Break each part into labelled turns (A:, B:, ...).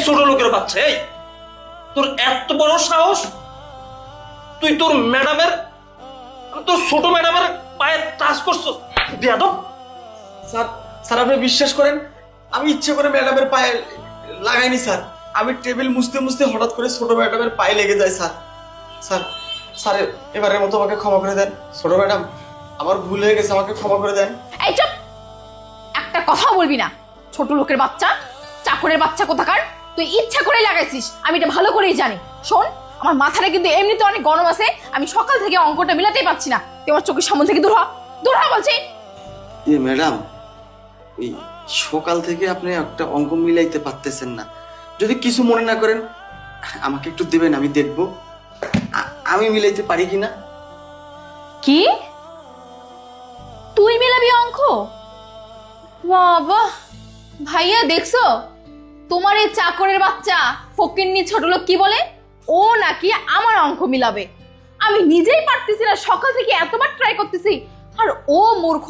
A: ছোট লোকের বাচ্চা, এই তোর এত বড় সাহস, তুই তোর ম্যাডামের, তোর ছোট ম্যাডামের পায়ে টাচ করছো? বেয়াদব!
B: স্যার স্যার আপনি বিশ্বাস করেন, আমি ইচ্ছে করে ম্যাডামের পায়ে লাগাইনি স্যার। আমি টেবিল মুছতে মুছতে হঠাৎ করে ছোট ম্যাডামের পায়ে লেগে যায় স্যার। স্যার স্যার এবারের মতো আমাকে ক্ষমা করে দেন। ছোট ম্যাডাম, আমার ভুল হয়ে গেছে, আমাকে ক্ষমা করে দেন।
C: এই চুপ, একটা কথা বলবি না। ছোট লোকের বাচ্চা, চাকরের বাচ্চা কোথাকার, তুই ইচ্ছা করে লাগাইছিস, আমি এটা ভালো করেই জানি। শোন, আমার মাথাটা কিন্তু এমনিতে অনেক গরম আছে, আমি সকাল থেকে অঙ্কটা মিলাতেই পারছি না। তুই আমার চোখের সামনে থেকে দূর হ, দূর হ বলছি।
B: ম্যাডাম, ওই সকাল থেকে আপনি একটা অঙ্ক মিলাইতে পারতেছেন না, যদি কিছু মনে না করেন আমাকে একটু দেবেন, আমি দেখব আমি মিলাইতে পারি কিনা।
C: কি তুই মিলাবি অঙ্ক? বাবা ভাইয়া, দেখছো তোমার এই চাকরের বাচ্চা ফকিন্নি ছোট লোক কি বলে, ও নাকি আমার অঙ্ক মিলাবে। আমি নিজেই পারতেছি না, সকাল থেকে এতবার ট্রাই করতেছি, আর ও মূর্খ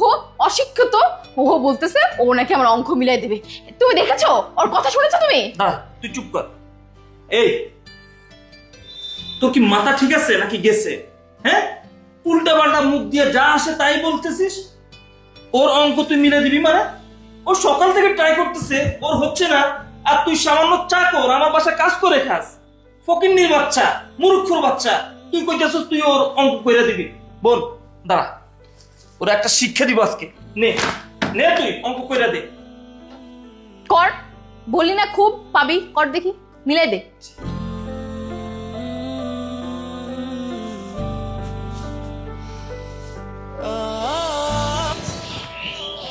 C: অশিক্ষিত, ও বলতেছে ও নাকি আমার অঙ্ক মিলাই দেবে। তুমি দেখেছো ওর কথা শুনেছো তুমি?
A: দাঁড়া, তুই চুপ কর। এই তোর কি মাথা ঠিক আছে নাকি গেছে? হ্যাঁ, উল্টা পাল্টা মুখ দিয়ে যা আসে তাই বলতেছিস। ওর অঙ্ক তুই মিলে দিবি মানে? ও সকাল থেকে ট্রাই করতেছে, ওর হচ্ছে না, আর তুই সামান্য চাকর, আমার বাসায় কাজ করে খাস, ফকিন্নির বাচ্চা, মূর্খর বাচ্চা, তুই কইতেছিস তুই ওর অঙ্ক কইরা দিবি? বল, দাঁড়া, ওরা একটা শিক্ষা দিব আজকে। নে নে, তুই অঙ্ক কইরা দে।
C: কর, বলি না খুব পাবি, কর দেখি, মিলাই দে।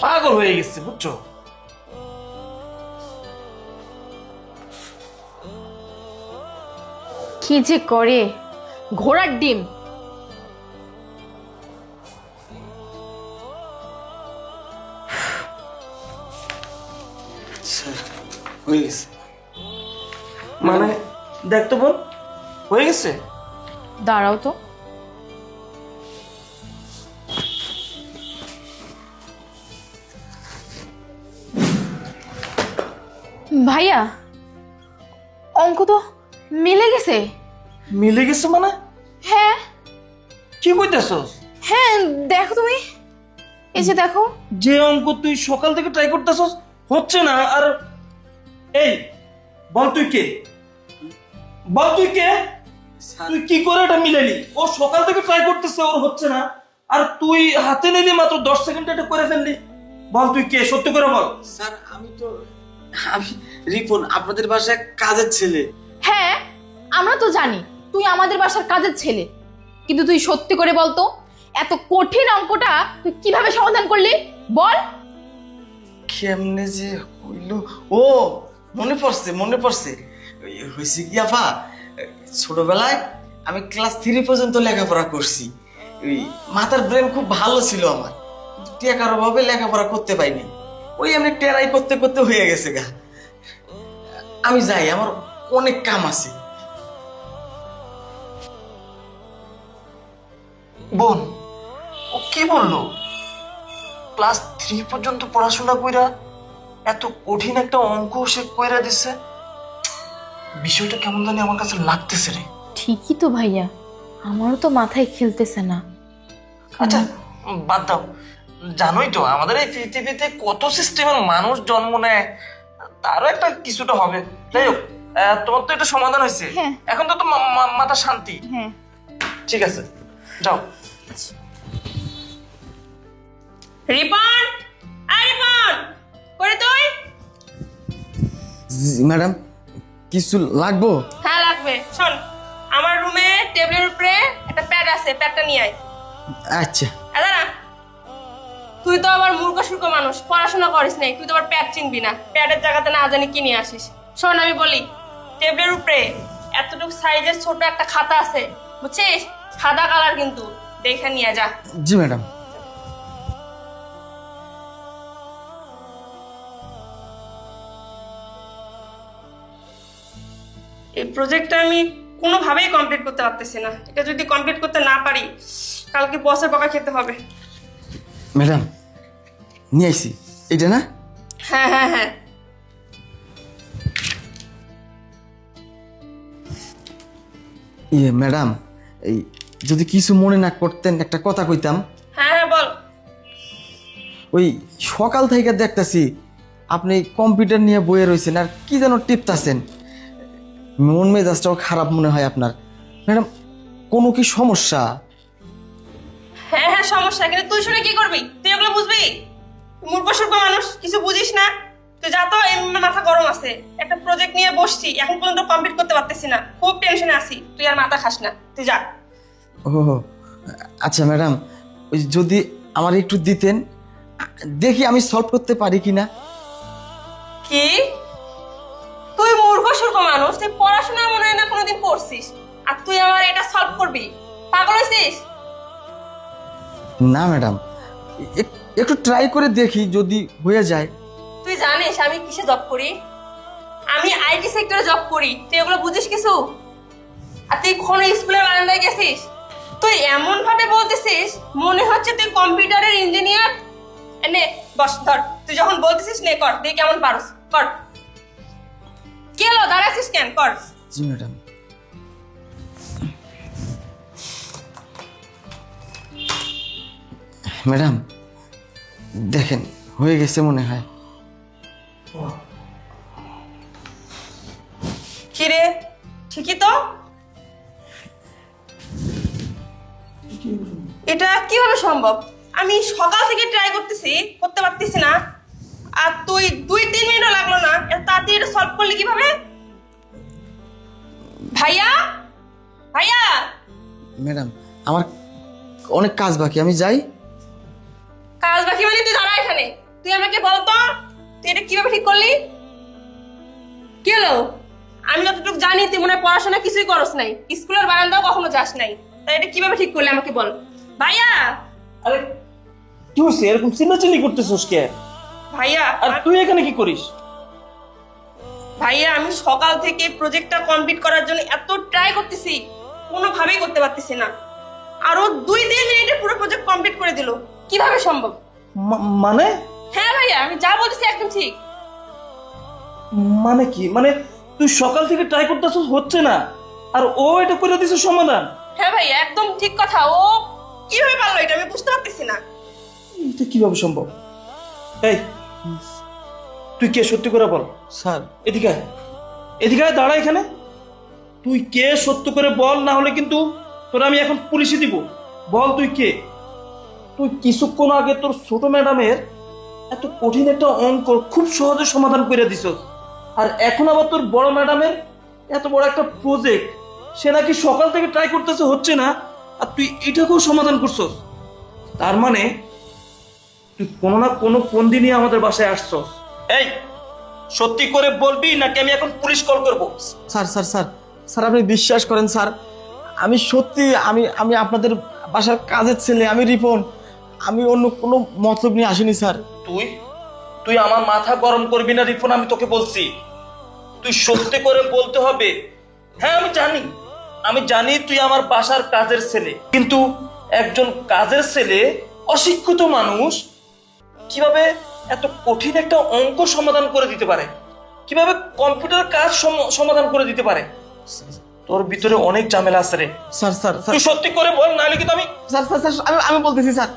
A: পাগল হয়ে গেছে, বুঝছো?
C: কি যে করে, ঘোড়ার ডিম।
B: স্যার হয়ে গেছে।
A: মানে দেখ তো বোন, হয়ে গেছে।
C: দাঁড়াও তো, ভাইয়া অঙ্ক তো মিলে গেছে।
A: মিলে গেছে মানে?
C: হ্যাঁ
A: কি কইতেছস?
C: হ্যাঁ, দেখো তুমি, এই যে দেখো।
A: যে অঙ্ক তুই সকাল থেকে ট্রাই করতেছস হচ্ছে না, আর এই বল তুই কে? বল তুই কে? তুই কি করে এটা মিলালি? ও সকাল থেকে ট্রাই করতেছে, ওর হচ্ছে না, আর তুই হাতে নিলি মাত্র 10 সেকেন্ডে এটা করে ফেললি। বল তুই কে, সত্যি করে বল।
B: স্যার আমি রিপন, আপনাদের বাসায় কাজের ছেলে।
C: হ্যাঁ আমরা তো জানি তুই আমাদের বাসার কাজের ছেলে, কিন্তু তুই সত্যি করে বলতো এত কঠিন অঙ্কটা তুই কিভাবে সমাধান করলি বল।
B: কেমনে যে হইলো, ও মনে পড়ছে। হয়েছে কি আপা, ছোটবেলায় আমি ক্লাস 3 পর্যন্ত লেখাপড়া করছি। ওই মাথার ব্রেন খুব ভালো ছিল আমার, টেকার অভাবে লেখাপড়া করতে পাইনি। ওই এমনি টেরাই করতে করতে হয়ে গেছে গা। আমি যাই, আমার অনেক কাম আছে।
A: বোন, ও কি বললো? ক্লাস 3 পর্যন্ত পড়াশোনা কইরা এত কঠিন একটা অঙ্ক সে কইরা দিছে। বিষয়টা কেমন জানি আমার কাছে লাগতেছে রে।
C: ঠিকই তো ভাইয়া, আমারও তো মাথায় খেলতেছে না।
A: আচ্ছা বাদ দাও, জানোই তো আমাদের এই পৃথিবীতে কত সিস্টেমের মানুষ জন্ম নেয়, তারও একটা কিছুটা হবে। যাই হোক, তোমার তো এটা সমাধান হয়েছে,
C: হ্যাঁ।
A: এখন তো মাথা শান্তি।
C: হ্যাঁ
A: ঠিক আছে, যাও।
D: রিপন, আরে রিপন, করে তুই?
B: ম্যাডাম কিছু লাগবো?
D: হ্যাঁ লাগবে। শোন, আমার রুমে টেবিলের উপরে একটা প্যাড আছে, প্যাডটা নিয়ে আয়।
B: আচ্ছা।
D: দাঁড়া, তুই তো আবার মূর্খ সূর্খ মানুষ, পড়াশোনা করিস নাই, তুই তো আবার প্যাড চিনবি না, প্যাডের জায়গাতে না জানি কি নিয়ে আসিস। শোন আমি বলি, টেবিলের উপরে এতটুকু সাইজের ছোট একটা খাতা আছে, বুঝছিস? সাদা কালার কিন্তু, দেখে নিয়ে যা।
B: জি ম্যাডাম।
D: এই প্রজেক্টটা আমি কোনোভাবেই কমপ্লিট করতে পারতেছি না। এটা যদি কমপ্লিট করতে না পারি, কালকে বসের বকা খেতে হবে।
B: ম্যাডাম নিয়ে আইছি, এটা না?
D: হ্যাঁ হ্যাঁ হ্যাঁ।
B: ইয়ে ম্যাডাম, এই যদি কিছু মনে না করতেন একটা কথা কইতাম।
D: হ্যাঁ হ্যাঁ বল।
B: ওই সকাল থেকে দেখতাছি আপনি কম্পিউটার নিয়ে বইয়ে রয়েছেন আর কি যেন টিপতাছেন, মন মেজাজটাও খারাপ মনে হয় আপনার। ম্যাডাম কোনো কি সমস্যা?
D: হ্যাঁ হ্যাঁ সমস্যা, কিন্তু তুই শুনে কি করবি? তুই এগুলো বুঝবি? মূর্খ সূর্খ মানুষ, কিছু বুঝিস না। তুই যা তো, এমনি মাথা গরম আছে। একটা প্রজেক্ট নিয়ে বসছি, এখন পর্যন্ত কমপ্লিট করতে পারতেছি না, খুব টেনশনে আছি। তুই আর মাথা খাস না, তুই যা।
B: ও আচ্ছা ম্যাডাম, ওই যদি আমার একটু দিতেন, দেখি আমি সলভ করতে পারি কিনা।
D: কি? তুই মূর্খ সূর্খ মানুষ, তুই পড়াশোনা মনে হয় না কোনোদিন করছিস, আর তুই আমার এটা সলভ করবি? পাগল হয়েছিস?
B: না ম্যাডাম, একটু ট্রাই করে দেখি যদি হয়ে যায়।
D: তুই জানিস আমি কিসে জব করি? আমি আইটি সেক্টরে জব করি। তুই এগুলো বুঝিস কিছু? আর তুই কোনো স্কুলের বারান্দায় গেছিস? তুই এমন ভাবে বলতেছিস মনে হচ্ছে তুই কম্পিউটারের ইঞ্জিনিয়ার। নে বস, ধর। তুই যখন বলতেছিস নে কর, তুই কেমন পারস কর। কি হলো, দাঁড়াছিস কেন? কর।
B: জি ম্যাডাম। ম্যাডাম দেখেন হয়ে গেছে মনে হয়।
D: কি রে, ঠিকই তো। এটা কিভাবে সম্ভব? আমি সকাল থেকে ট্রাই করতেছি, করতে পারতেছি না, আর তুই 2-3 মিনিটও লাগলো না, এত তাড়াতাড়ি এটা সলভ করলি কিভাবে? ভাইয়া, ভাইয়া।
B: ম্যাডাম আমার অনেক কাজ বাকি, আমি যাই।
D: কাজ বাকি মানে? তুই দাঁড়া এখানে। তুই আমাকে বল তো, তুই এটা কিভাবে ঠিক করলি? কি হলো? আমি যতটুকু জানি তুই মনে হয় পড়াশোনা কিছুই করস নাই, স্কুলের বারান্দাও কখনো যাস নাই, তাই এটা কিভাবে ঠিক করলি আমাকে বল। ভাইয়া।
A: আরে কি হয়েছে, এরকম চিল্লাচিল্লি করতেছিস কে?
D: ভাইয়া,
A: আর তুই এখানে কি করিস?
D: ভাইয়া আমি সকাল থেকে প্রজেক্টটা কমপ্লিট করার জন্য এত ট্রাই করতেছি, কোনোভাবেই করতে পারতেছি না। আরো 2-3 মিনিটে পুরো প্রজেক্ট কমপ্লিট করে দিল, কিভাবে সম্ভব?
A: মানে?
D: হ্যাঁ ভাইয়া, আমি যা বলতেছি একদম ঠিক।
A: মানে কি? মানে তুই সকাল থেকে ট্রাই করতেছিস, হচ্ছে না, আর ও এটা করে দিছে সমাধান?
D: হ্যাঁ ভাইয়া একদম ঠিক কথা। ও কিভাবে পারলো এটা আমি বুঝতে পারতেছি না।
A: এটা কিভাবে সম্ভব? এই তুই কে, সত্যি করে বল।
B: স্যার
A: এদিকে আয়। এদিকে আয়, দাঁড়া এখানে। তুই কে সত্য করে বল, না হলে কিন্তু তোর আমি এখন পুলিশে দিব। বল তুই কে? তুই কিছুক্ষণ আগে তোর ছোট ম্যাডামের এত কঠিন একটা অঙ্ক খুব সহজে সমাধান করে দিছস, আর এখন আবার তোর বড় ম্যাডামের এত বড় একটা প্রজেক্ট সে নাকি সকাল থেকে ট্রাই করতেছে, হচ্ছে না, আর তুই এটাকেও সমাধান করছস। তার মানে তুই কোনো না কোনো ফন্দি নিয়ে আমাদের বাসায় আসছস। এই সত্যি করে বলবি নাকি আমি এখন পুলিশ কল করব?
B: স্যার স্যার স্যার স্যার আপনি বিশ্বাস করেন স্যার, আমি সত্যি আমি আমি আপনাদের বাসার কাজের ছেলে, আমি রিপন, আমি অন্য কোনো মতলব নিয়ে আসিনি স্যার।
A: তুই তুই আমার মাথা গরম করবি না রিপন, আমি তোকে বলছি তুই সত্যি করে বলতে হবে। হ্যাঁ আমি জানি তুই আমার বাসার কাজের ছেলে, কিন্তু একজন কাজের ছেলে, অশিক্ষিত মানুষ কিভাবে এত কঠিন একটা অঙ্ক সমাধান করে দিতে পারে, কিভাবে কম্পিউটার কাজ সমাধান করে দিতে পারে? তোর ভিতরে অনেক ঝামেলা আছে রে।
B: স্যার স্যার স্যার
A: তুই সত্যি করে বল, নাহলে কিন্তু আমি
B: স্যার স্যার স্যার আমি আমি বলতেছি স্যার,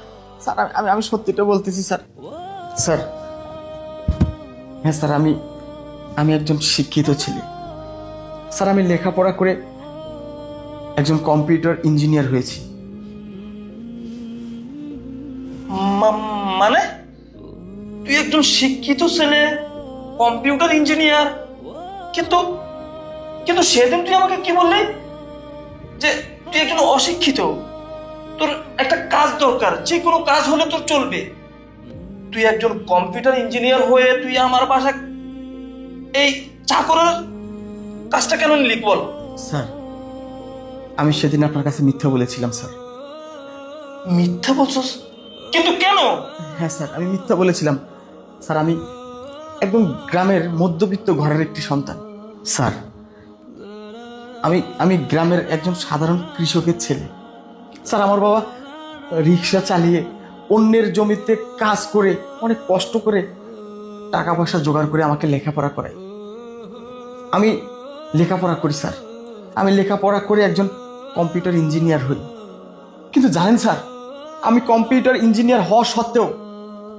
B: স্যার আমি আমি সত্যিটা বলতেছি স্যার। স্যার হ্যাঁ স্যার, আমি আমি একজন শিক্ষিত ছেলে স্যার, আমি লেখাপড়া করে একজন কম্পিউটার ইঞ্জিনিয়ার হয়েছি।
A: মানে তুই একজন শিক্ষিত ছেলে, কম্পিউটার ইঞ্জিনিয়ার, কিন্তু কিন্তু সেদিন তুই আমাকে কি বললি যে তুই একজন অশিক্ষিত, তোর একটা কাজ দরকার, যে কোনো কাজ হলে তোর চলবে। তুই একজন কম্পিউটার ইঞ্জিনিয়ার হয়ে তুই আমার বাসায় এই চাকরের কাজটা কেন নিলি বল?
B: স্যার আমি সেদিন আপনার কাছে মিথ্যা বলেছিলাম স্যার।
A: মিথ্যা বলছস? কিন্তু কেন?
B: হ্যাঁ স্যার আমি মিথ্যা বলেছিলাম স্যার, আমি একদম গ্রামের মধ্যবিত্ত ঘরের একটি সন্তান স্যার। আমি গ্রামের একজন সাধারণ কৃষকের ছেলে স্যার। আমার বাবা রিক্সা চালিয়ে অন্যের জমিতে কাজ করে অনেক কষ্ট করে টাকা পয়সা জোগাড় করে আমাকে লেখাপড়া করায়। আমি লেখাপড়া করি স্যার, আমি লেখাপড়া করে একজন কম্পিউটার ইঞ্জিনিয়ার হই। কিন্তু জানেন স্যার, আমি কম্পিউটার ইঞ্জিনিয়ার হওয়া সত্ত্বেও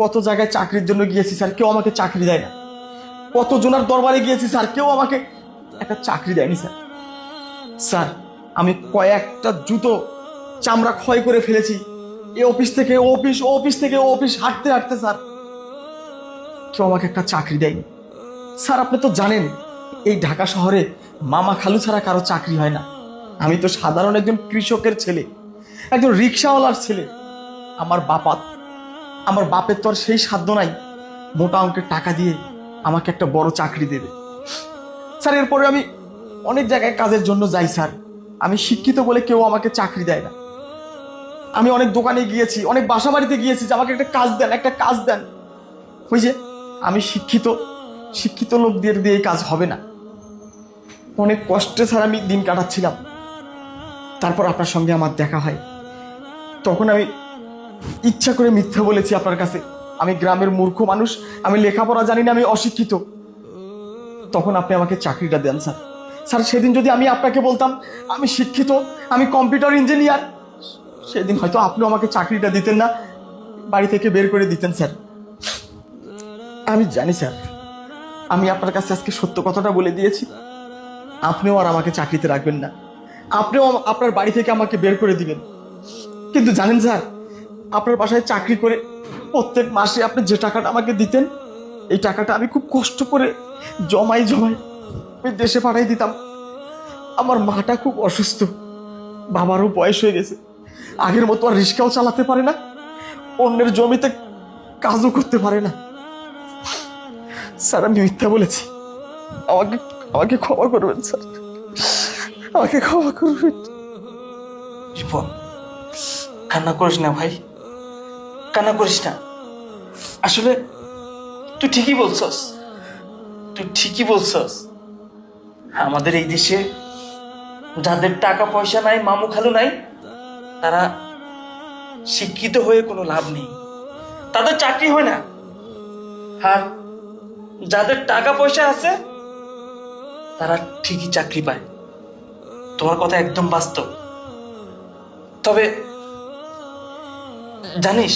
B: কত জায়গায় চাকরির জন্য গিয়েছি স্যার, কেউ আমাকে চাকরি দেয় না। কত জনের দরবারে গিয়েছি স্যার, কেউ আমাকে একটা চাকরি দেয়নি স্যার। স্যার, আমি কয়েকটা জুতো চামড়া ক্ষয় করে ফেলেছি, এ অফিস থেকে ও অফিস, ও অফিস থেকে ও অফিস, হাঁটতে হাঁটতে স্যার, কেউ আমাকে একটা চাকরি দেয়নি। স্যার, আপনি তো জানেন এই ঢাকা শহরে মামা খালু ছাড়া কারো চাকরি হয় না। আমি তো সাধারণ একজন কৃষকের ছেলে, একজন রিক্সাওয়ালার ছেলে। আমার বাপের তো আর সেই সাধ্য নাই মোটা অঙ্কের টাকা দিয়ে আমাকে একটা বড় চাকরি দেবে। স্যার, এরপরে আমি অনেক জায়গায় কাজের জন্য যাই স্যার, আমি শিক্ষিত বলে কেউ আমাকে চাকরি দেয় না। আমি অনেক দোকানে গিয়েছি, অনেক বাসা বাড়িতে গিয়েছি যে আমাকে একটা কাজ দেন, একটা কাজ দেন। ওই যে আমি শিক্ষিত লোকদের দিয়ে এই কাজ হবে না। অনেক কষ্টে স্যার আমি দিন কাটাচ্ছিলাম। তারপর আপনার সঙ্গে আমার দেখা হয়, তখন আমি ইচ্ছা করে মিথ্যা বলেছি আপনার কাছে। আমি গ্রামের মূর্খ মানুষ, আমি লেখাপড়া জানি না, আমি অশিক্ষিত। তখন আপনি আমাকে চাকরিটা দেন স্যার। স্যার, সেদিন যদি আমি আপনাকে বলতাম আমি শিক্ষিত, আমি কম্পিউটার ইঞ্জিনিয়ার, সেদিন হয়তো আপনিও আমাকে চাকরিটা দিতেন না, বাড়ি থেকে বের করে দিতেন স্যার। আমি জানি স্যার, আমি আপনার কাছে আজকে সত্য কথাটা বলে দিয়েছি, আপনিও আর আমাকে চাকরিতে রাখবেন না, আপনিও আপনার বাড়ি থেকে আমাকে বের করে দিবেন। কিন্তু জানেন স্যার, আপনার বাসায় চাকরি করে প্রত্যেক মাসে আপনি যে টাকাটা আমাকে দিতেন, এই টাকাটা আমি খুব কষ্ট করে জমাই আমি দেশে পাঠাই দিতাম। আমার মাটা খুব অসুস্থ, বাবারও বয়স হয়ে গেছে, আগের মতো আর রিক্সাও চালাতে পারে না, অন্যের জমিতে কাজও করতে পারে না। স্যার, আমি মিথ্যা বলেছি, আমাকে ক্ষমা করবেন স্যার, আমাকে ক্ষমা করবেন।
A: রিপন, কান্না করিস না ভাই, কান্না করিস না। আসলে তুই ঠিকই বলছস। আমাদের এই দেশে যাদের টাকা পয়সা নাই, মামু খালু নাই, তারা শিক্ষিত হয়ে কোনো লাভ নেই, তাদের চাকরি হয় না। আর যাদের টাকা পয়সা আছে তারা ঠিকই চাকরি পায়। তোমার কথা একদম বাস্তব। তবে জানিস,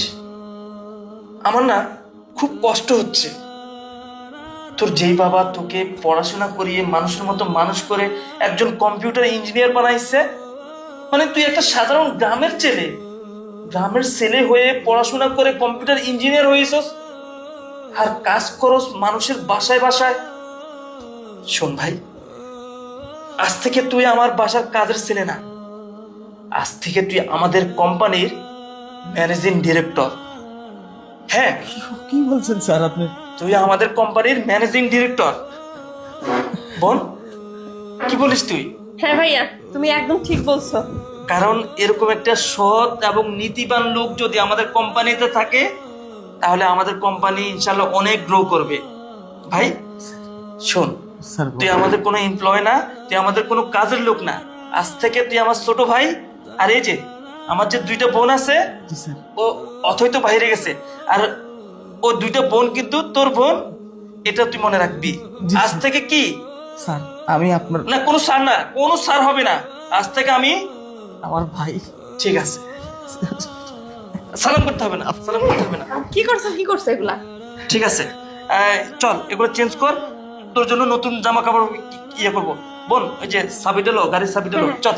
A: আমার না খুব কষ্ট হচ্ছে। তোর যেই বাবা তোকে পড়াশোনা করিয়ে মানুষের মতো মানুষ করে একজন কম্পিউটার ইঞ্জিনিয়ার বানাইছে, মানে তুই একটা সাধারণ গ্রামের ছেলে হয়ে পড়াশোনা করে কম্পিউটার ইঞ্জিনিয়ার হয়েছস, আর কাজ করস মানুষের বাসায় বাসায়। শোন ভাই, আজ থেকে তুই আমার বাসার কাজের ছেলে না, আজ থেকে তুই আমাদের কোম্পানির ম্যানেজিং ডিরেক্টর। হ্যাঁ,
B: কি বলছেন স্যার আপনি?
A: তুই আমাদের কোম্পানির ম্যানেজিং ডিরেক্টর। বোন, কি বলিস তুই?
D: হ্যাঁ ভাইয়া, তুমি একদম ঠিক বলছো।
A: কারণ এরকম একটা সৎ এবং নীতিবান লোক যদি আমাদের কোম্পানিতে থাকে, তাহলে আমাদের কোম্পানি ইনশাআল্লাহ অনেক গ্রো করবে। ভাই শোন,
B: স্যার,
A: তুই আমাদের কোনো এমপ্লয় না, তুই আমাদের কোনো কাজের লোক না। আজ থেকে তুই আমার ছোট ভাই। আর এই যে আমার যে দুইটা বোন আছে,
B: জি স্যার।
A: ও অথই তো বাইরে গেছে, আর ও দুইটা বোন কিন্তু তোর বোন, এটা তুই মনে রাখবি।
B: জি
A: আজ
B: স্যার।
A: থেকে কি
B: স্যার, আমি আপনার
A: না, কোনো স্যার হবে না, আজ থেকে আমি
B: আমার ভাই।
A: ঠিক আছে, সালাম করতে হবে না।
C: কি করছো এগুলা?
A: ঠিক আছে, চল এগুলো চেঞ্জ কর, তোর জন্য নতুন জামা কাপড় ইয়ে করবো। বোন, ওই যে চাবি দিলো, গাড়ির চাবি দিলো, চল।